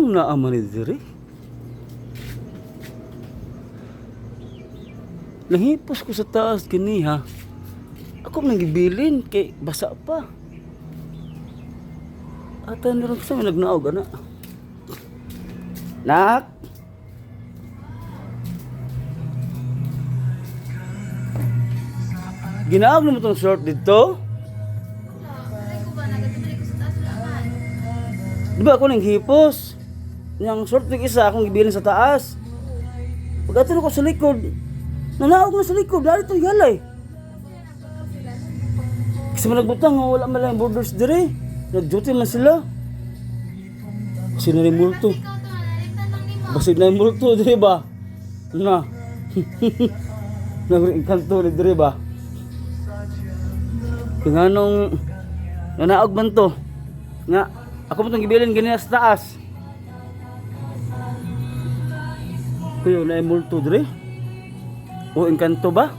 Nganong naaman ni diri? Nahipos ko sa taas kini ha. Ako nang gibilin kay basa pa. Ata na rin sa nagnaog ana. Nak. Ginaog na mo tong short dito? Di ba ako nang hipos? Yang short ng isa akong gibilin sa taas. Pag-aturo ko sa likod, nanaog na sa likod, dali itong galay. Kasi malagbutang, wala man lang borders dire. Nag-duty man sila. Kasi na rin multo. Basig na yung multo dire ba? Na. Nag-inkanto na dire ba? Kaya nung nanaog man to, nga, ako mo itong gibilin ganyan sa taas. Kuya, na yung multo dire? O inkanto ba?